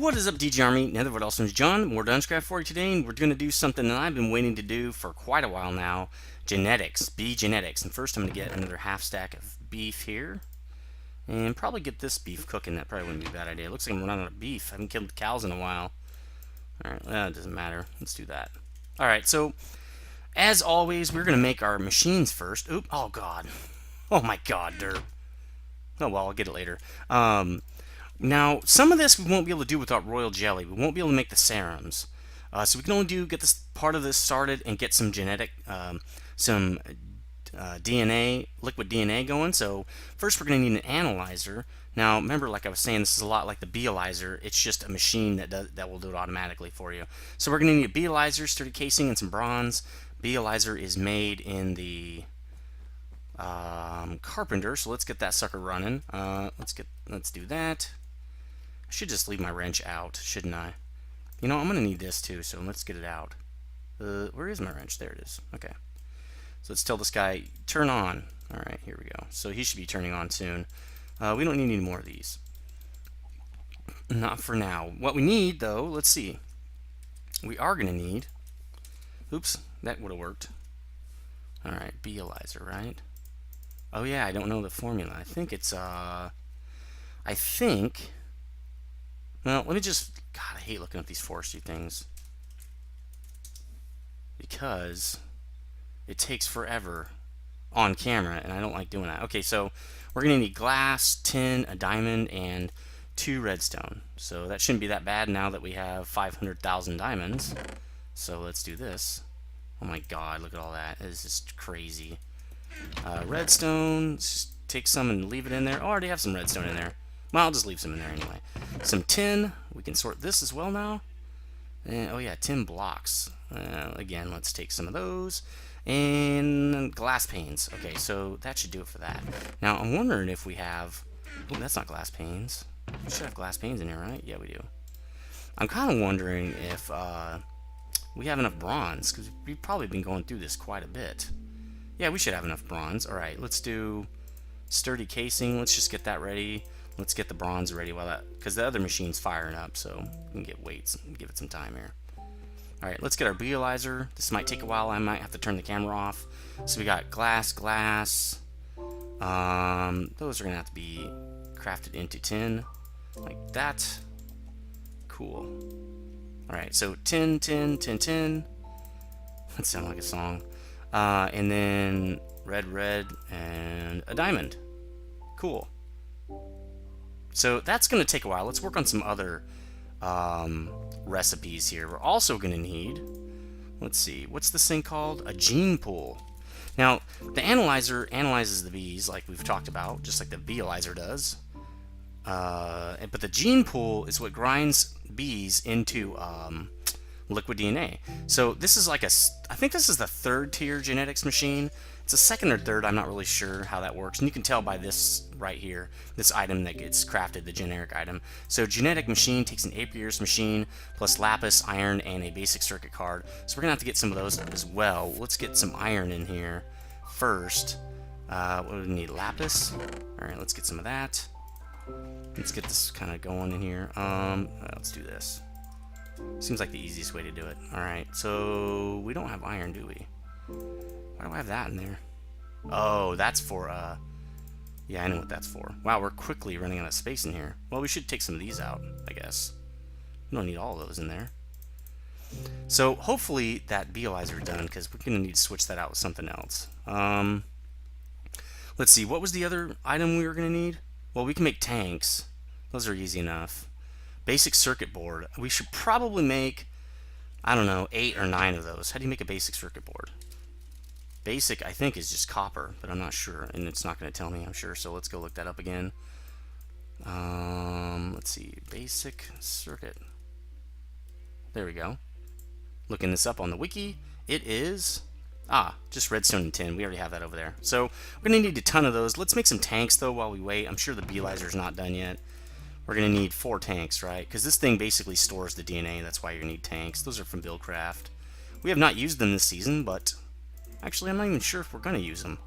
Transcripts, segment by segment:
What is up, DG Army? Nethervvoid also is John. More DungeCraft for you today, and we're going to do something that I've been waiting to do for quite a while now. Genetics, bee genetics. And first I'm going to get another half stack of beef here. And probably get this beef cooking. That probably wouldn't be a bad idea. It looks like I'm running out of beef. I haven't killed cows in a while. Alright, well, it doesn't matter. Let's do that. Alright, so as always, we're going to make our machines first. Oop, oh god. Oh my god, dirt. Oh well, I'll get it later. Now, some of this we won't be able to do without royal jelly. We won't be able to make the serums. So we can only get this part of this started and get some DNA, liquid DNA going. So first we're going to need an analyzer. Now, remember, like I was saying, this is a lot like the beelyzer. It's just a machine that will do it automatically for you. So we're going to need a beelyzer, sturdy casing, and some bronze. Beelyzer is made in the carpenter, so let's get that sucker running. Let's do that. I should just leave my wrench out, shouldn't I? You know, I'm gonna need this too, so let's get it out. Where is my wrench? There it is. Okay. So let's tell this guy, turn on. Alright, here we go. So he should be turning on soon. We don't need any more of these. Not for now. What we need, though, let's see. We are gonna need... Oops, that would have worked. Alright, beelyzer, right? Oh yeah, I don't know the formula. I think it's, well, let me just... God, I hate looking at these forestry things. Because it takes forever on camera, and I don't like doing that. Okay, so we're going to need glass, tin, a diamond, and 2 redstone. So that shouldn't be that bad now that we have 500,000 diamonds. So let's do this. Oh my god, look at all that. This is crazy. Redstone, just take some and leave it in there. Oh, I already have some redstone in there. Well, I'll just leave some in there anyway. Some tin. We can sort this as well now. And, oh yeah, tin blocks. Again, let's take some of those. And glass panes. Okay, so that should do it for that. Now, I'm wondering if we have... Oh, that's not glass panes. We should have glass panes in here, right? Yeah, we do. I'm kind of wondering if we have enough bronze, because we've probably been going through this quite a bit. Yeah, we should have enough bronze. Alright, let's do sturdy casing. Let's just get that ready. Let's get the bronze ready while that, because the other machine's firing up, so we can get weights and give it some time here. Alright, let's get our beelyzer. This might take a while. I might have to turn the camera off. So we got glass. Those are going to have to be crafted into tin, like that. Cool. Alright, so tin. That sounds like a song. And then red, and a diamond. Cool. So that's going to take a while. Let's work on some other recipes here. We're also going to need, let's see, what's this thing called? A Genepool. Now, the analyzer analyzes the bees like we've talked about, just like the beelyzer does. But the Genepool is what grinds bees into liquid DNA. So this is like I think this is the 3rd tier genetics machine. It's a 2nd or 3rd, I'm not really sure how that works. And you can tell by this right here, this item that gets crafted, the generic item. So genetic machine takes an apiarist machine, plus lapis, iron, and a basic circuit card. So we're going to have to get some of those as well. Let's get some iron in here first. What do we need? Lapis? Alright, let's get some of that. Let's get this kind of going in here. Let's do this. Seems like the easiest way to do it. Alright, so we don't have iron, do we? Why do I have that in there? Oh, that's for, yeah, I know what that's for. Wow, we're quickly running out of space in here. Well, we should take some of these out, I guess. We don't need all of those in there. So, hopefully that beelyzer is done, because we're going to need to switch that out with something else. Let's see, what was the other item we were going to need? Well, we can make tanks. Those are easy enough. Basic circuit board. We should probably make, I don't know, 8 or 9 of those. How do you make a basic circuit board? Basic, I think, is just copper, but I'm not sure, and it's not going to tell me, I'm sure, so let's go look that up again. Let's see, basic circuit. There we go. Looking this up on the wiki, it is, just redstone and tin. We already have that over there. So we're going to need a ton of those. Let's make some tanks, though, while we wait. I'm sure the beelyzer's not done yet. We're going to need 4 tanks, right? Because this thing basically stores the DNA. That's why you're going to need tanks. Those are from DungeCraft. We have not used them this season, but actually I'm not even sure if we're going to use them.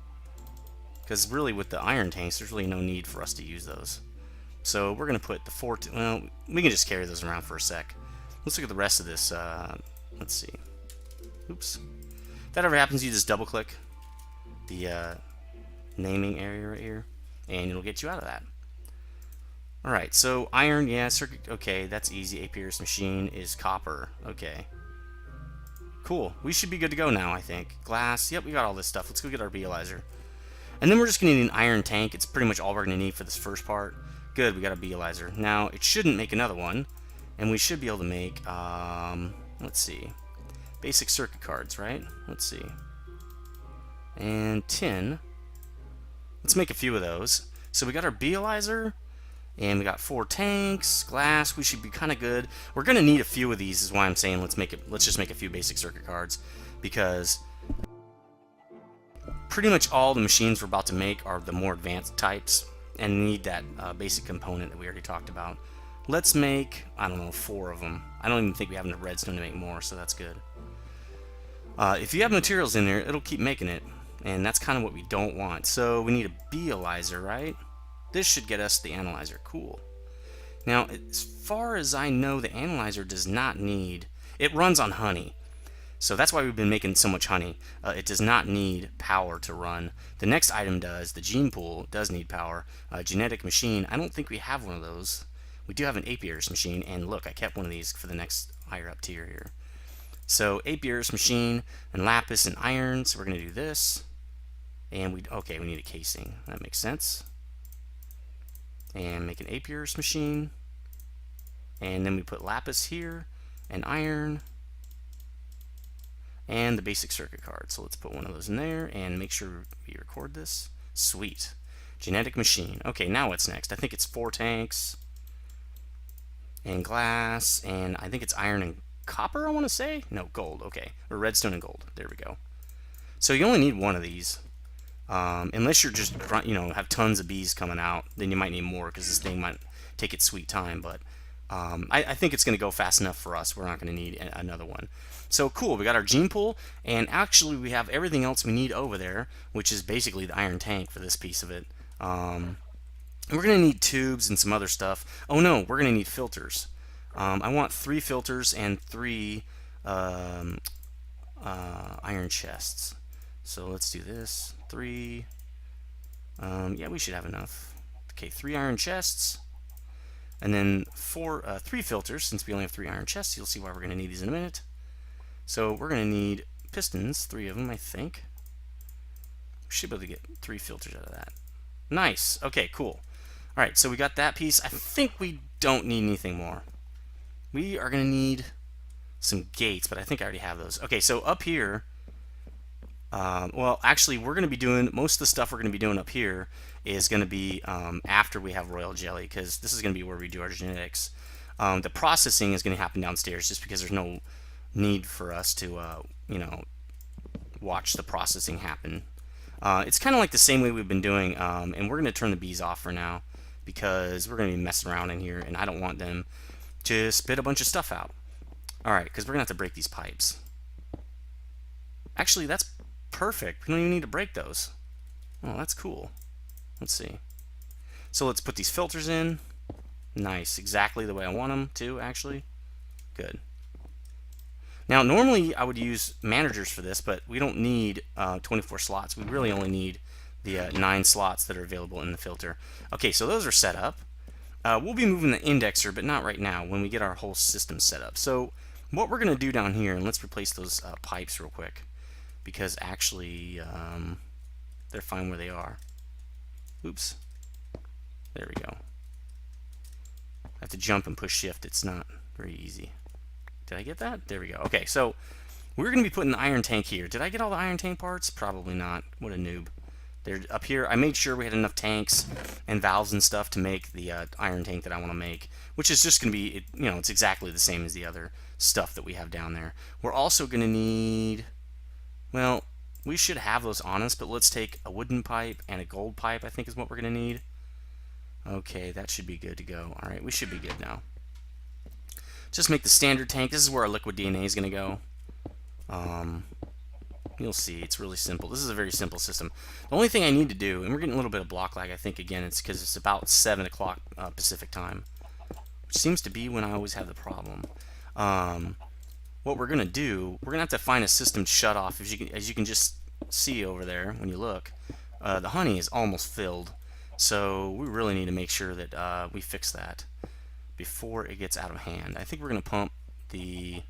Because really with the iron tanks, there's really no need for us to use those. So we're going to put the 4, well, we can just carry those around for a sec. Let's look at the rest of this. Let's see. Oops. If that ever happens, you just double click the naming area right here, and it'll get you out of that. Alright, so iron, yeah, circuit, okay, that's easy. Apiarist machine is copper. Okay. Cool. We should be good to go now, I think. Glass, yep, we got all this stuff. Let's go get our Beealizer. And then we're just going to need an iron tank. It's pretty much all we're going to need for this first part. Good, we got a Beealizer. Now, it shouldn't make another one, and we should be able to make, let's see, basic circuit cards, right? Let's see. And tin. Let's make a few of those. So we got our Beealizer, and we got 4 tanks, glass. We should be kind of good. We're going to need a few of these, is why I'm saying let's just make a few basic circuit cards, because pretty much all the machines we're about to make are the more advanced types and need that basic component that we already talked about. Let's make, I don't know, 4 of them. I don't even think we have enough redstone to make more, so that's good. If you have materials in there, it'll keep making it, and that's kind of what we don't want. So we need a Beealizer, right? This should get us the analyzer. Cool. Now, as far as I know, the analyzer does not need, it runs on honey. So that's why we've been making so much honey. It does not need power to run. The next item does. The Genepool does need power. Genetic machine, I don't think we have one of those. We do have an apiarist machine, and look, I kept one of these for the next higher up tier here. So apiarist machine and lapis and iron. So we're going to do this. And we need a casing. That makes sense. And make an apiarist machine, and then we put lapis here and iron and the basic circuit card. So let's put one of those in there and make sure we record this. Sweet. Genetic machine. Okay, now what's next? I think it's 4 tanks and glass, and I think it's iron and copper, I want to say. No, gold. Okay, or redstone and gold. There we go. So you only need one of these. Unless you're just, have tons of bees coming out, then you might need more, because this thing might take its sweet time, but I think it's going to go fast enough for us. We're not going to need another one. So cool, we got our Genepool, and actually we have everything else we need over there, which is basically the iron tank for this piece of it. We're going to need tubes and some other stuff. Oh no, we're going to need filters. I want 3 filters and 3 iron chests. So let's do this. 3. Yeah, we should have enough. Okay, 3 iron chests. And then 3 filters, since we only have 3 iron chests. You'll see why we're going to need these in a minute. So we're going to need pistons, 3 of them, I think. We should be able to get 3 filters out of that. Nice. Okay, cool. Alright, so we got that piece. I think we don't need anything more. We are going to need some gates, but I think I already have those. Okay, so up here, well, actually, we're going to be doing, most of the stuff we're going to be doing up here is going to be after we have royal jelly, because this is going to be where we do our genetics. The processing is going to happen downstairs, just because there's no need for us to, watch the processing happen. It's kind of like the same way we've been doing, and we're going to turn the bees off for now, because we're going to be messing around in here, and I don't want them to spit a bunch of stuff out. Alright, because we're going to have to break these pipes. Actually, that's perfect. We don't even need to break those. Oh, that's cool. Let's see. So let's put these filters in. Nice. Exactly the way I want them to, actually. Good. Now, normally I would use managers for this, but we don't need 24 slots. We really only need the 9 slots that are available in the filter. Okay, so those are set up. We'll be moving the indexer, but not right now, when we get our whole system set up. So what we're going to do down here, and let's replace those pipes real quick, because actually they're fine where they are. Oops. There we go. I have to jump and push shift. It's not very easy. Did I get that? There we go. Okay, so we're going to be putting the iron tank here. Did I get all the iron tank parts? Probably not. What a noob. They're up here. I made sure we had enough tanks and valves and stuff to make the iron tank that I want to make, which is just going to be, it's exactly the same as the other stuff that we have down there. We're also going to need, well, we should have those on us, but let's take a wooden pipe and a gold pipe, I think is what we're going to need. Okay, that should be good to go. All right, we should be good now. Just make the standard tank. This is where our liquid DNA is going to go. You'll see, it's really simple. This is a very simple system. The only thing I need to do, and we're getting a little bit of block lag, I think, again, it's because it's about 7 o'clock Pacific time, which seems to be when I always have the problem. What we're going to do, we're going to have to find a system shut off. As you can just see over there when you look, the honey is almost filled. So we really need to make sure that we fix that before it gets out of hand. I think we're going to pump the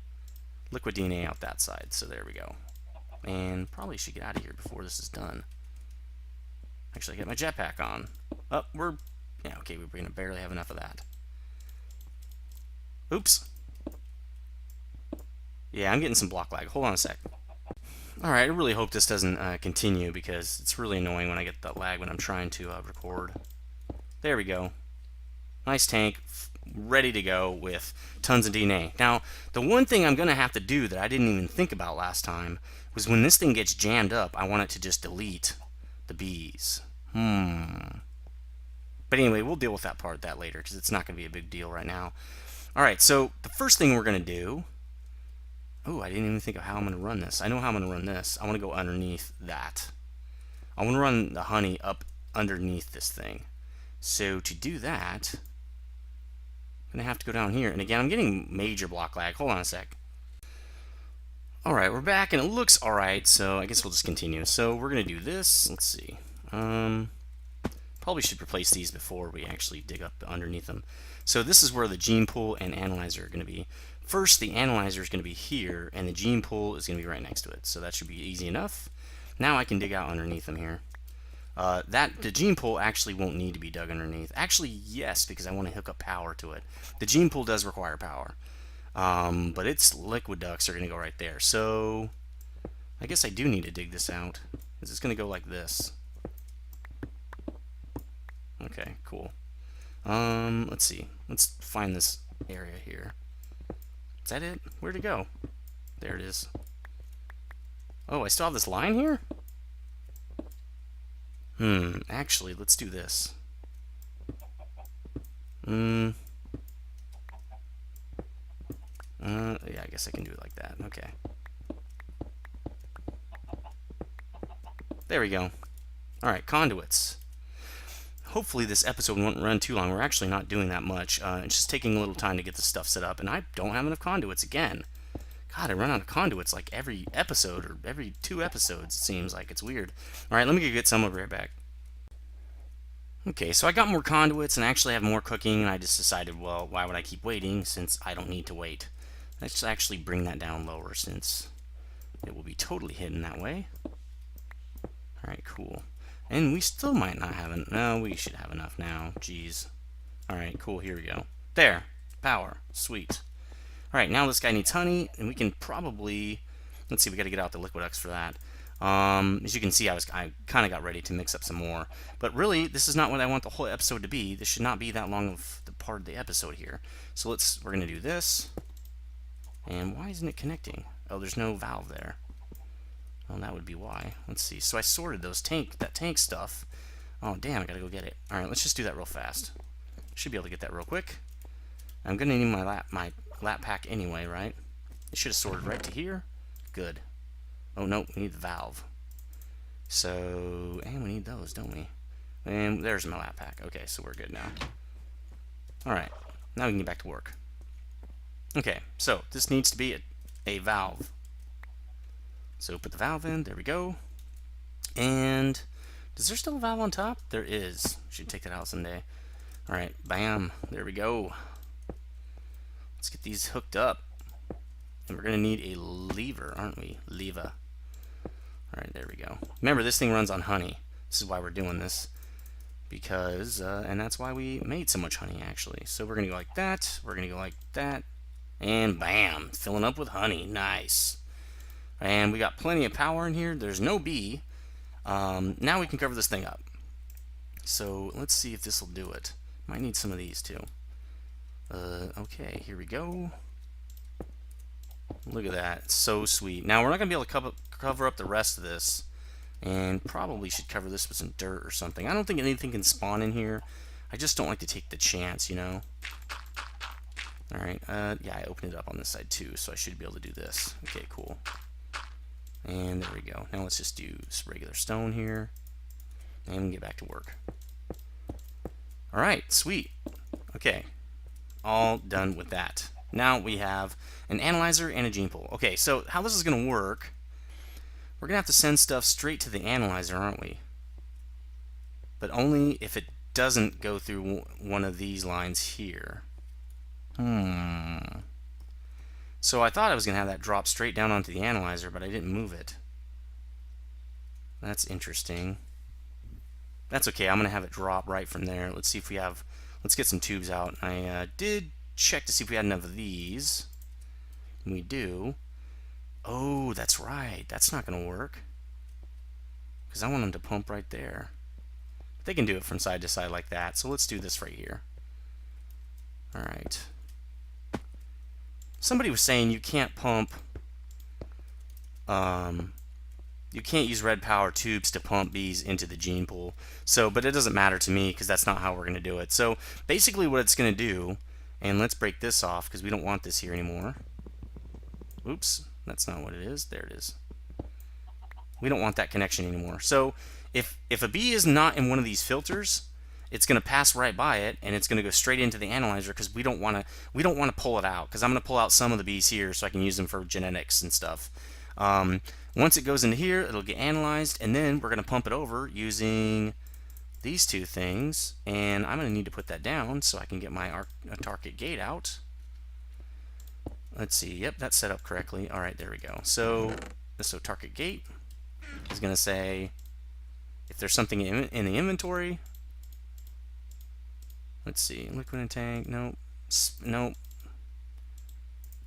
liquid DNA out that side. So there we go. And probably should get out of here before this is done. Actually, I got my jetpack on. Oh, yeah, okay, we're going to barely have enough of that. Oops. Yeah, I'm getting some block lag. Hold on a sec. Alright, I really hope this doesn't continue because it's really annoying when I get that lag when I'm trying to record. There we go. Nice tank, ready to go with tons of DNA. Now, the one thing I'm going to have to do that I didn't even think about last time was when this thing gets jammed up, I want it to just delete the bees. But anyway, we'll deal with that later because it's not going to be a big deal right now. Alright, so the first thing we're going to do... Oh, I didn't even think of how I'm going to run this. I know how I'm going to run this. I want to go underneath that. I want to run the honey up underneath this thing. So to do that, I'm going to have to go down here. And again, I'm getting major block lag. Hold on a sec. Alright, we're back and it looks alright, so I guess we'll just continue. So we're going to do this. Let's see. Probably should replace these before we actually dig up underneath them. So this is where the gene pool and analyzer are going to be. First, the analyzer is going to be here, and the gene pool is going to be right next to it. So that should be easy enough. Now I can dig out underneath them here. The gene pool actually won't need to be dug underneath. Actually, yes, because I want to hook up power to it. The gene pool does require power. But its liquid ducts are going to go right there. So I guess I do need to dig this out. Because it's going to go like this. Okay, cool. Let's see. Let's find this area here. Is that it? Where'd it go? There it is. Oh, I still have this line here? Actually, let's do this. Yeah, I guess I can do it like that. Okay. There we go. Alright, conduits. Hopefully this episode won't run too long. We're actually not doing that much. It's just taking a little time to get this stuff set up, and I don't have enough conduits again. God, I run out of conduits like every episode, or every 2 episodes, it seems like. It's weird. Alright, let me go get some. I'll be right back. Okay, so I got more conduits, and I actually have more cooking, and I just decided, well, why would I keep waiting, since I don't need to wait. Let's actually bring that down lower, since it will be totally hidden that way. Alright, cool. And we still might not have enough. No, we should have enough now. Jeez. Alright, cool. Here we go. There. Power. Sweet. Alright, now this guy needs honey, and we can probably... Let's see, we got to get out the liquid X for that. As you can see, I kind of got ready to mix up some more. But really, this is not what I want the whole episode to be. This should not be that long of the part of the episode here. So we're going to do this. And why isn't it connecting? Oh, there's no valve there. Well, that would be why. Let's see. So I sorted that tank stuff. Oh, damn, I gotta go get it. Alright, let's just do that real fast. Should be able to get that real quick. I'm gonna need my lap pack anyway, right? It should have sorted right to here. Good. Oh, no, we need the valve. So, and we need those, don't we? And there's my lap pack. Okay, so we're good now. Alright, now we can get back to work. Okay, so this needs to be a valve. So put the valve in, there we go. And is there still a valve on top? There is. Should take that out someday. Alright, bam, there we go. Let's get these hooked up. And we're going to need a lever, aren't we? Lever. Alright, there we go. Remember, this thing runs on honey. This is why we're doing this. Because, and that's why we made so much honey, actually. So we're going to go like that. We're going to go like that. And bam, filling up with honey. Nice. And we got plenty of power in here. There's no bee. Now we can cover this thing up. So let's see if this will do it. Might need some of these too. Okay, here we go. Look at that. It's so sweet. Now we're not going to be able to cover up the rest of this. And probably should cover this with some dirt or something. I don't think anything can spawn in here. I just don't like to take the chance, you know. Alright, yeah, I opened it up on this side too, so I should be able to do this. Okay, cool. And there we go. Now let's just do some regular stone here and get back to work. All right, sweet. Okay, all done with that. Now we have an analyzer and a gene pool. Okay, so how this is going to work, we're going to have to send stuff straight to the analyzer, aren't we? But only if it doesn't go through one of these lines here. So I thought I was going to have that drop straight down onto the analyzer, but I didn't move it. That's interesting. That's okay, I'm going to have it drop right from there. Let's see if we have, let's get some tubes out. I did check to see if we had enough of these. We do. Oh, that's right. That's not going to work. Because I want them to pump right there. They can do it from side to side like that. So let's do this right here. All right. Somebody was saying you can't pump, you can't use red power tubes to pump bees into the gene pool. So, but it doesn't matter to me because that's not how we're going to do it. So basically what it's going to do, and let's break this off because we don't want this here anymore. Oops, that's not what it is. There it is. We don't want that connection anymore. So if a bee is not in one of these filters, it's going to pass right by it and it's going to go straight into the analyzer because we don't want to pull it out, because I'm going to pull out some of the bees here so I can use them for genetics and stuff. Once it goes into here, it'll get analyzed, and then we're going to pump it over using these two things, and I'm going to need to put that down so I can get my target gate out. Let's see. Yep, that's set up correctly. All right, there we go. So target gate is going to say if there's something in the inventory. Let's see. Liquid in tank. Nope. Nope.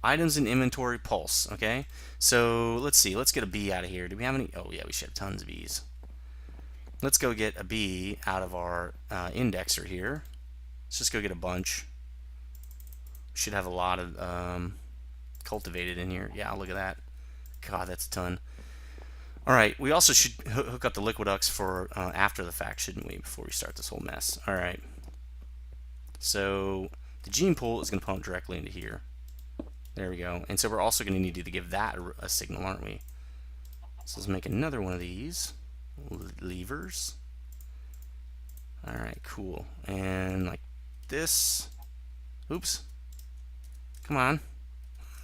Items in inventory pulse. Okay. So let's see. Let's get a bee out of here. Do we have any? Oh yeah, we should have tons of bees. Let's go get a bee out of our indexer here. Let's just go get a bunch. We should have a lot of cultivated in here. Yeah, look at that. God, that's a ton. All right. We also should hook up the liquiducts for after the fact, shouldn't we? Before we start this whole mess. All right. So the gene pool is going to pump directly into here. There we go. And so we're also going to need to give that a signal, aren't we? So let's make another one of these levers. All right, cool. And like this. Oops. Come on.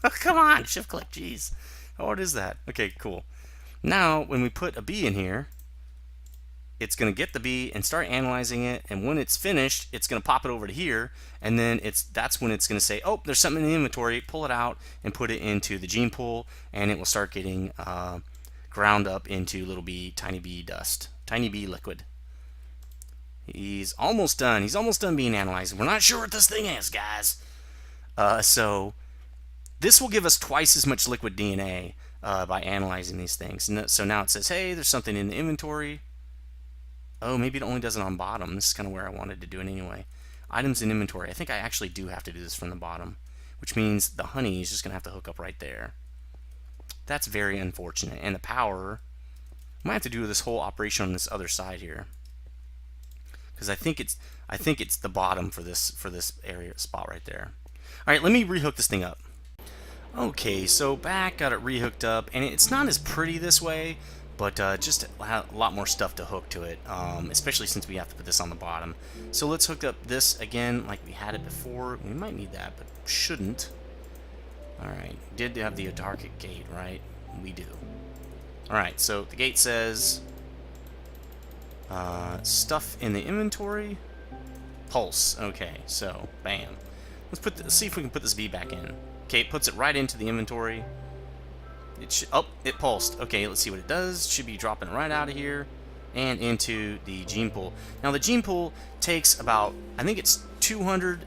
Come on, shift click, jeez. Oh, what is that? Okay, cool. Now, when we put a bee in here, it's going to get the bee and start analyzing it, and when it's finished, it's going to pop it over to here, and then that's when it's going to say, oh, there's something in the inventory, pull it out and put it into the gene pool, and it will start getting ground up into little bee, tiny bee dust, tiny bee liquid. He's almost done. He's almost done being analyzed. We're not sure what this thing is, guys. So this will give us twice as much liquid DNA by analyzing these things. So now it says, hey, there's something in the inventory. Oh, maybe it only does it on bottom. This is kind of where I wanted to do it anyway. Items in inventory. I think I actually do have to do this from the bottom, which means the honey is just going to have to hook up right there. That's very unfortunate. And the power, I might have to do this whole operation on this other side here, because I think it's the bottom for this area spot right there. All right, let me rehook this thing up. Okay, so back, got it rehooked up, and it's not as pretty this way, but just a lot more stuff to hook to it, especially since we have to put this on the bottom. So let's hook up this again like we had it before. We might need that, but shouldn't. Alright, did have the target gate, right? We do. Alright, so the gate says stuff in the inventory, pulse. Okay, so bam. Let's see if we can put this bee back in. Okay, it puts it right into the inventory. It pulsed. Okay, let's see what it does. Should be dropping right out of here and into the gene pool. Now the gene pool takes about, I think it's 200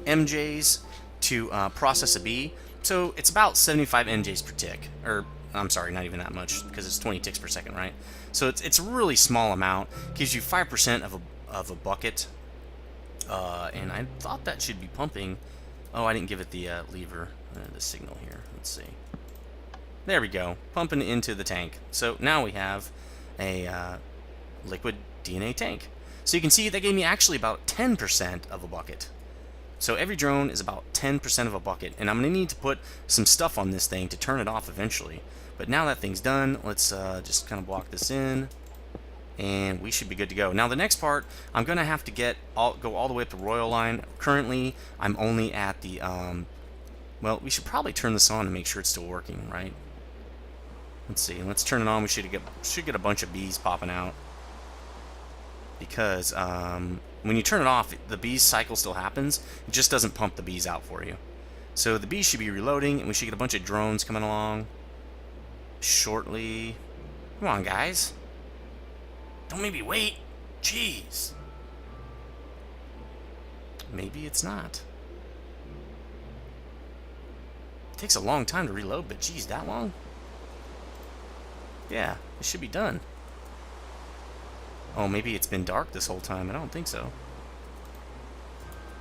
MJs to process a bee. So it's about 75 MJs per tick. Or, I'm sorry, not even that much, because it's 20 ticks per second, right? So it's a really small amount. Gives you 5% of a bucket. And I thought that should be pumping. Oh, I didn't give it the lever, the signal here. Let's see. There we go, pumping into the tank. So now we have a liquid DNA tank. So you can see that gave me actually about 10% of a bucket. So every drone is about 10% of a bucket, and I'm going to need to put some stuff on this thing to turn it off eventually. But now that thing's done, let's just kind of block this in, and we should be good to go. Now the next part, I'm gonna have to go all the way up the royal line. Currently, I'm only at the well, we should probably turn this on to make sure it's still working, right? Let's see. Let's turn it on. We should get a bunch of bees popping out, because when you turn it off, the bees cycle still happens. It just doesn't pump the bees out for you. So the bees should be reloading, and we should get a bunch of drones coming along shortly. Come on, guys. Don't make me wait. Jeez. Maybe it's not. It takes a long time to reload, but geez, that long? Yeah, it should be done. Oh, maybe it's been dark this whole time. I don't think so.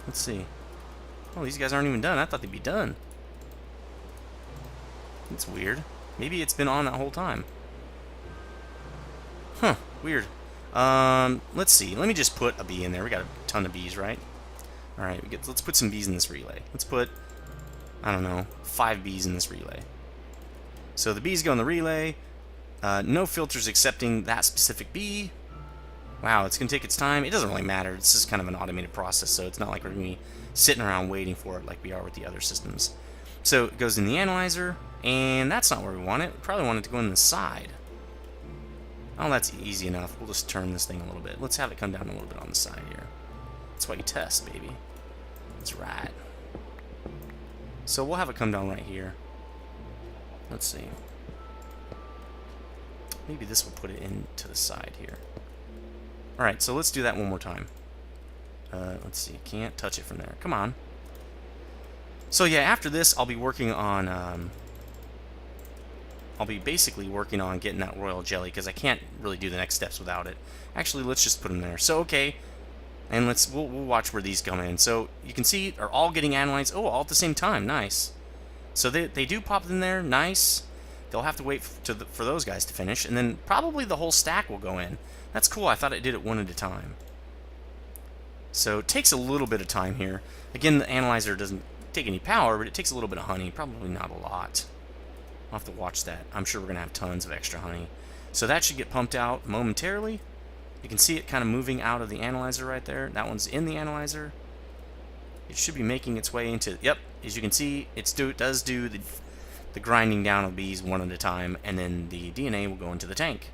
Let's see. Oh, these guys aren't even done. I thought they'd be done. That's weird. Maybe it's been on that whole time. Huh, weird. Let's see. Let me just put a bee in there. We got a ton of bees, right? Alright, let's put some bees in this relay. Let's put, I don't know, 5 bees in this relay. So the bees go in the relay. No filters accepting that specific bee. Wow, it's going to take its time. It doesn't really matter. This is kind of an automated process, so it's not like we're going to be sitting around waiting for it like we are with the other systems. So it goes in the analyzer, and that's not where we want it. We probably want it to go in the side. Oh, that's easy enough. We'll just turn this thing a little bit. Let's have it come down a little bit on the side here. That's why you test, baby. That's right. So we'll have it come down right here. Let's see. Maybe this will put it into the side here. Alright, so let's do that one more time. Let's see. Can't touch it from there. Come on. So yeah, after this, I'll be working on... I'll be basically working on getting that royal jelly, because I can't really do the next steps without it. Actually, let's just put them there. So, okay. And we'll watch where these come in. So, you can see they're all getting analyzed. Oh, all at the same time. Nice. So, they do pop in there. Nice. They'll have to wait for those guys to finish. And then probably the whole stack will go in. That's cool. I thought it did it one at a time. So, it takes a little bit of time here. Again, the analyzer doesn't take any power, but it takes a little bit of honey. Probably not a lot. I'll have to watch that. I'm sure we're going to have tons of extra honey. So that should get pumped out momentarily. You can see it kind of moving out of the analyzer right there. That one's in the analyzer. It should be making its way into... Yep, as you can see, it does do the grinding down of bees one at a time, and then the DNA will go into the tank.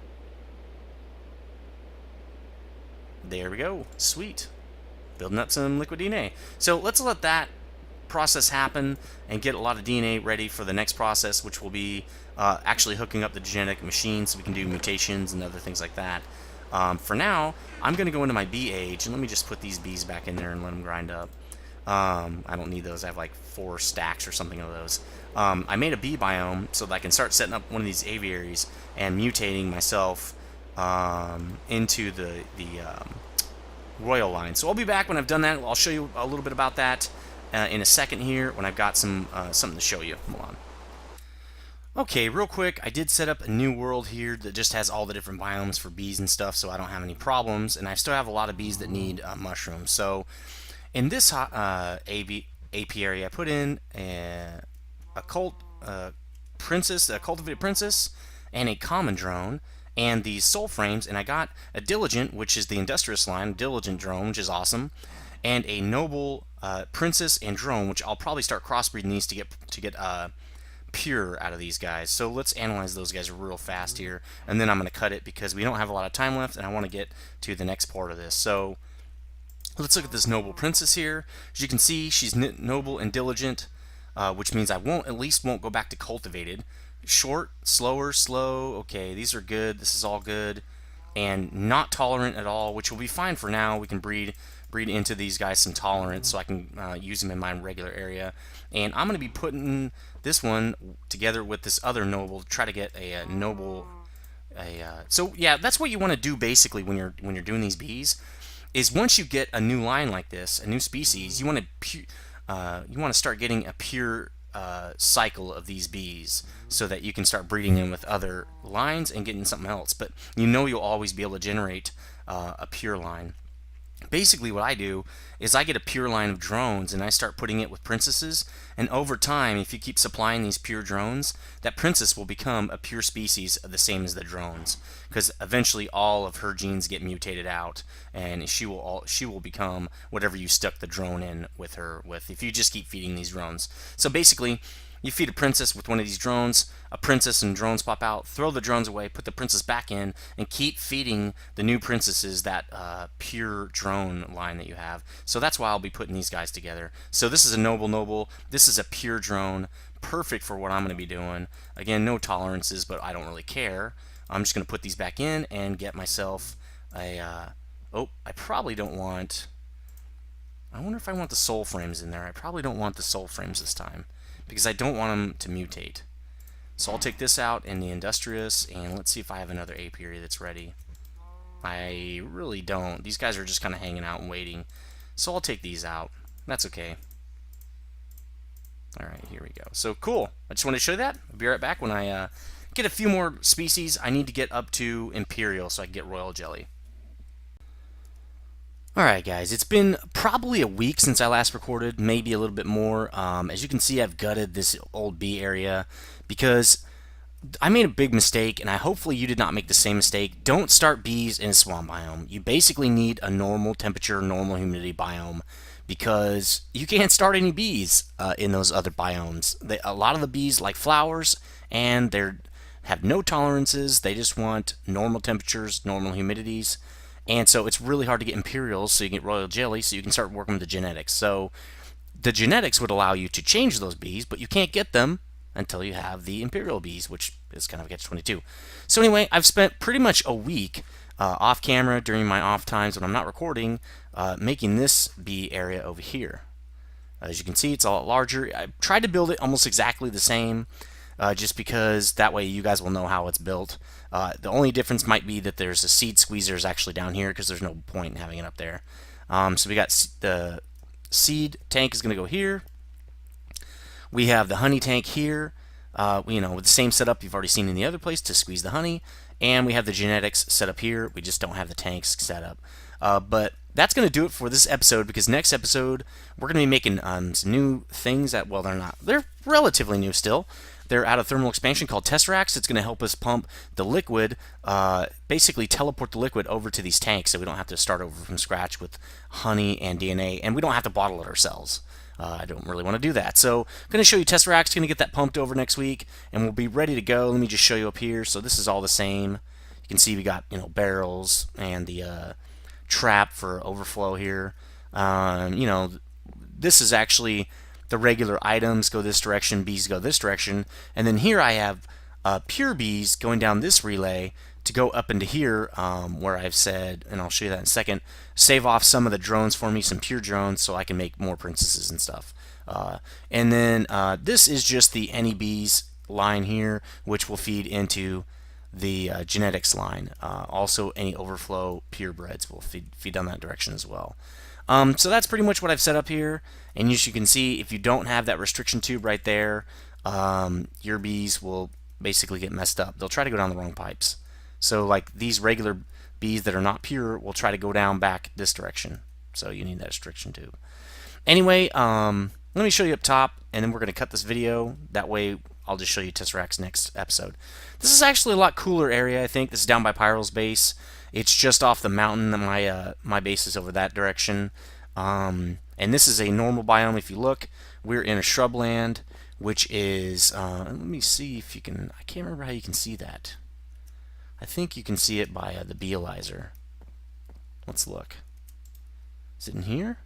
There we go. Sweet. Building up some liquid DNA. So let's let that process happen and get a lot of DNA ready for the next process, which will be actually hooking up the genetic machine so we can do mutations and other things like that. For now, I'm going to go into my bee age, and let me just put these bees back in there and let them grind up. I don't need those. I have like 4 stacks or something of those. I made a bee biome so that I can start setting up one of these aviaries and mutating myself into the royal line. So I'll be back when I've done that. I'll show you a little bit about that in a second here when I've got something to show you. Hold on. Okay, real quick, I did set up a new world here that just has all the different biomes for bees and stuff, so I don't have any problems, and I still have a lot of bees that need mushrooms. So in this apiary, I put in a cultivated princess, and a common drone, and these soul frames, and I got a diligent, which is the industrious line, diligent drone, which is awesome, and a noble princess and drone, which I'll probably start crossbreeding these to get pure out of these guys. So let's analyze those guys real fast here, and then I'm going to cut it because we don't have a lot of time left, and I want to get to the next part of this. So let's look at this noble princess here. As you can see, she's noble and diligent, which means I at least won't go back to cultivated. Short, slower, slow. Okay, these are good. This is all good. And not tolerant at all, which will be fine for now. We can breed into these guys some tolerance so I can use them in my regular area. And I'm going to be putting this one together with this other noble to try to get a noble. So yeah, that's what you want to do basically when you're doing these bees. Is once you get a new line like this, a new species, you want to start getting a pure cycle of these bees so that you can start breeding them with other lines and getting something else. But you know you'll always be able to generate a pure line. basically what I do is I get a pure line of drones and I start putting it with princesses, and over time, if you keep supplying these pure drones, that princess will become a pure species the same as the drones, because eventually all of her genes get mutated out and she will become whatever you stuck the drone in with her with, if you just keep feeding these drones. So basically, you feed a princess with one of these drones, a princess and drones pop out, throw the drones away, put the princess back in, and keep feeding the new princesses that pure drone line that you have. So that's why I'll be putting these guys together. So this is a noble. This is a pure drone, perfect for what I'm going to be doing. Again, no tolerances, but I don't really care. I'm just going to put these back in and get myself a... oh, I probably don't want... I wonder if I want the soul frames in there. I probably don't want the soul frames this time, because I don't want them to mutate. So I'll take this out in the Industrious, and let's see if I have another apiary that's ready. I really don't. These guys are just kind of hanging out and waiting. So I'll take these out. That's okay. Alright, here we go. So cool. I just wanted to show you that. I'll be right back when I get a few more species. I need to get up to Imperial so I can get Royal Jelly. Alright guys, it's been probably a week since I last recorded, maybe a little bit more. As you can see, I've gutted this old bee area because I made a big mistake, and hopefully you did not make the same mistake. Don't start bees in a swamp biome. You basically need a normal temperature, normal humidity biome, because you can't start any bees in those other biomes. A lot of the bees like flowers, and they have no tolerances. They just want normal temperatures, normal humidities. And so it's really hard to get Imperials, so you get Royal Jelly, so you can start working with the genetics. So the genetics would allow you to change those bees, but you can't get them until you have the Imperial bees, which is kind of a catch-22. So anyway, I've spent pretty much a week off camera during my off times when I'm not recording, making this bee area over here. As you can see, it's a lot larger. I tried to build it almost exactly the same, just because that way you guys will know how it's built. The only difference might be that there's a seed squeezers actually down here, because there's no point in having it up there. So we got the seed tank is going to go here. We have the honey tank here, with the same setup you've already seen in the other place to squeeze the honey. And we have the genetics set up here. We just don't have the tanks set up. But that's going to do it for this episode, because next episode we're going to be making some new things that, well, they're relatively new still. They're out of thermal expansion called Tesseracts. It's going to help us pump the liquid, basically teleport the liquid over to these tanks, so we don't have to start over from scratch with honey and DNA, and we don't have to bottle it ourselves. I don't really want to do that. So I'm going to show you Tesseracts, going to get that pumped over next week, and we'll be ready to go. Let me just show you up here. So this is all the same. You can see we got barrels and the trap for overflow here. This is actually the regular items go this direction, bees go this direction, and then here I have pure bees going down this relay to go up into here, where I've said, and I'll show you that in a second, save off some of the drones for me, some pure drones, so I can make more princesses and stuff. And then this is just the any bees line here, which will feed into the genetics line. Also, any overflow purebreds will feed down that direction as well. So that's pretty much what I've set up here. And as you can see, if you don't have that restriction tube right there, your bees will basically get messed up. They'll try to go down the wrong pipes. So like these regular bees that are not pure will try to go down back this direction. So you need that restriction tube. Anyway, let me show you up top, and then we're going to cut this video. That way I'll just show you Tesseracts next episode. This is actually a lot cooler area, I think. This is down by Pyral's base. It's just off the mountain. My base is over that direction. And this is a normal biome. If you look, we're in a shrubland, which is, let me see if you can, I can't remember how you can see that. I think you can see it by the Bealizer. Let's look. Is it in here?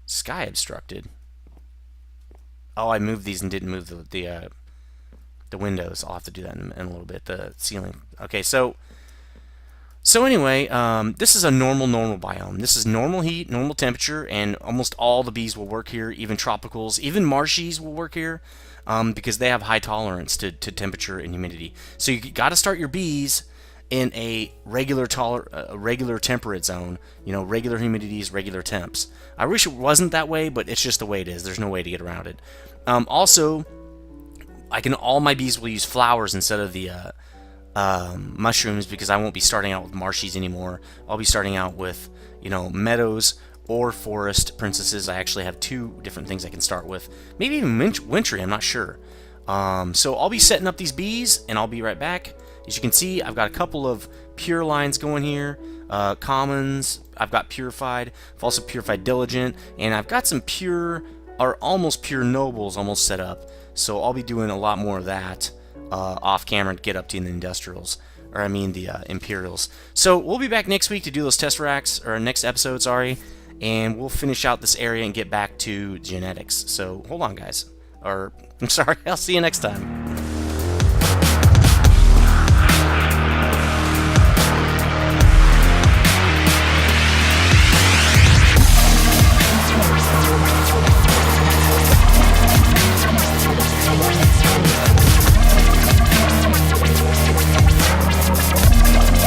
Sky obstructed. Oh, I moved these and didn't move the windows. I'll have to do that in a little bit. The ceiling. Okay, so anyway, this is a normal biome. This is normal heat, normal temperature, and almost all the bees will work here. Even tropicals, even marshies will work here, because they have high tolerance to temperature and humidity. So you got to start your bees in a regular temperate zone. Regular humidities, regular temps. I wish it wasn't that way, but it's just the way it is. There's no way to get around it. Also, all my bees will use flowers instead of the mushrooms, because I won't be starting out with marshies anymore. I'll be starting out with, you know, meadows or forest princesses. I actually have 2 different things I can start with. Maybe even wintry, I'm not sure. So I'll be setting up these bees, and I'll be right back. As you can see, I've got a couple of pure lines going here. Commons, I've got purified. I've also purified diligent, and I've got some pure or almost pure nobles almost set up. So I'll be doing a lot more of that off camera to get up to the industrials, or I mean the imperials. So we'll be back next week to do those test racks, or next episode, sorry, and we'll finish out this area and get back to genetics. So hold on, guys. Or I'm sorry, I'll see you next time.